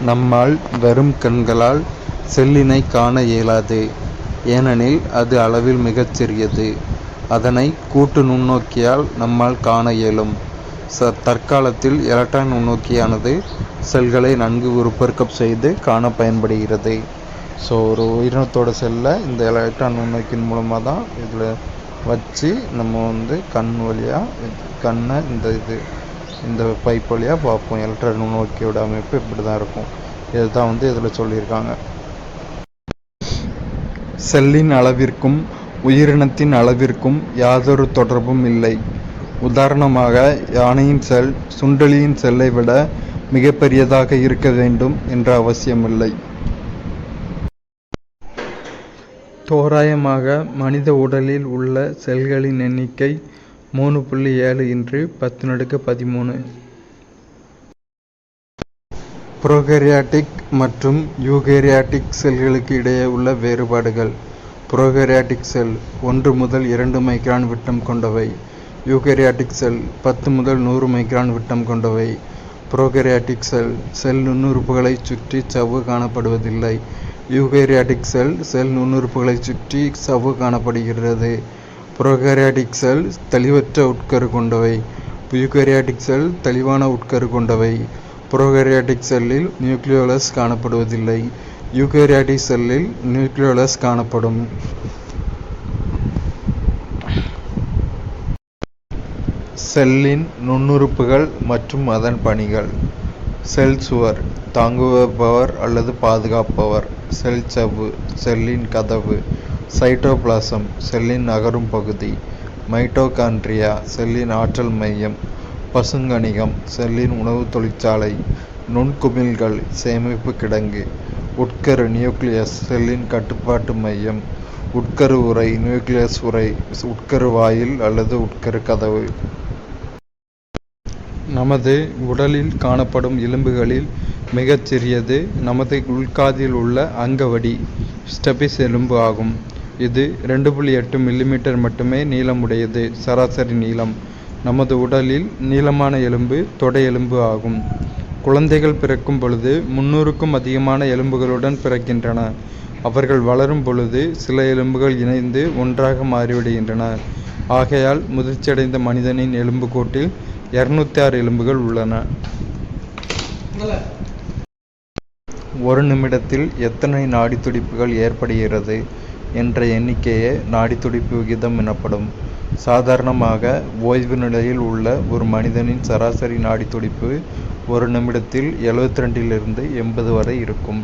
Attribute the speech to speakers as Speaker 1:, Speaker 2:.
Speaker 1: நம்மால் வெறும் கண்களால் செல்லினை காண இயலாது. ஏனெனில் அது அளவில் மிகச் சிறியது. அதனை கூட்டு நுண்ணோக்கியால் நம்மால் காண இயலும். தற்காலத்தில் எலக்ட்ரான் நுண்ணோக்கியானது செல்களை நன்கு உருப்பெருக்கம் செய்து காண பயன்படுகிறது. ஸோ ஒரு உயிரினத்தோட செல்லை இந்த எலக்ட்ரான் நுண்ணோக்கின் மூலமாக தான் இதில் வச்சு நம்ம கண் வழியாக கண்ணை இந்த பைப் வழியாக பார்ப்போம். எலக்ட்ரான் நுண்ணோக்கியோட அமைப்பு இப்படி தான் இருக்கும். இதுதான் இதில் சொல்லியிருக்காங்க. செல்லின் அளவிற்கும் உயிரினத்தின் அளவிற்கும் யாதொரு தொடர்பும் இல்லை. உதாரணமாக, யானையின் செல் சுண்டெலியின் செல்லை விட மிகப்பெரியதாக இருக்க வேண்டும் என்ற அவசியமில்லை. தோராயமாக மனித உடலில் உள்ள செல்களின் எண்ணிக்கை 3.7 × 1013. புரோகேரியாட்டிக் மற்றும் யூகேரியாட்டிக் செல்களுக்கு இடையே உள்ள வேறுபாடுகள். புரோகேரியாட்டிக் செல் 1 முதல் 2 மைக்ரான் விட்டம் கொண்டவை. யூகேரியாட்டிக் செல் 10 முதல் 100 மைக்ரான் விட்டம் கொண்டவை. புரோகேரியாட்டிக் செல் நுண்ணுறுப்புகளைச் சுற்றி சவ்வு காணப்படுவதில்லை. யூகேரியாட்டிக் செல் நுண்ணுறுப்புகளைச் சுற்றி சவ்வு காணப்படுகிறது. புரோகேரியாட்டிக் செல் தெளிவற்ற உட்கரு கொண்டவை. யூகேரியாட்டிக் செல் தெளிவான உட்கரு கொண்டவை. புரோகேரியாட்டிக் செல்லில் நியூக்ளியோலஸ் காணப்படுவதில்லை. யூகேரியாட்டிக் செல்லில் நியூக்ளியோலஸ் காணப்படும். செல்லின் நுண்ணுறுப்புகள் மற்றும் அதன் பணிகள். செல் சுவர் தாங்குபவர் அல்லது பாதுகாப்பவர். செல் சவ்வு செல்லின் கதவு. சைட்டோபிளாசம் செல்லின் நகரும் பகுதி. மைட்டோகாண்ட்ரியா செல்லின் ஆற்றல் மையம். பசுங்கணிகம் செல்லின் உணவு தொழிற்சாலை. நுண்குமிழ்கள் சேமிப்பு கிடங்கு. உட்கரு நியூக்ளியஸ் செல்லின் கட்டுப்பாட்டு மையம். உட்கரு உறை நியூக்ளியஸ் உறை. உட்கரு வாயில் அல்லது உட்கரு கதவு. நமது உடலில் காணப்படும் எலும்புகளில் மிகச் சிறியது நமது உள்காதில் உள்ள அங்கவடி ஸ்டெபிஸ் எலும்பு ஆகும். இது 2.8 மில்லிமீட்டர் மட்டுமே நீளமுடையது. சராசரி நீளம். நமது உடலில் நீளமான எலும்பு தொடை எலும்பு ஆகும். குழந்தைகள் பிறக்கும் பொழுது 300க்கும் அதிகமான எலும்புகளுடன் பிறக்கின்றன. அவர்கள் வளரும் பொழுது சில எலும்புகள் இணைந்து ஒன்றாக மாறிவிடுகின்றன. ஆகையால் முதிர்ச்சியடைந்த மனிதனின் எலும்புக்கூட்டில் 206 எலும்புகள் உள்ளன. ஒரு நிமிடத்தில் எத்தனை நாடி துடிப்புகள் ஏற்படுகிறது என்ற எண்ணிக்கையே நாடித்துடிப்பு விகிதம் எனப்படும். சாதாரணமாக ஓய்வு நிலையில் உள்ள ஒரு மனிதனின் சராசரி நாடித்துடிப்பு ஒரு நிமிடத்தில் 72 லிருந்து 80 வரை இருக்கும்.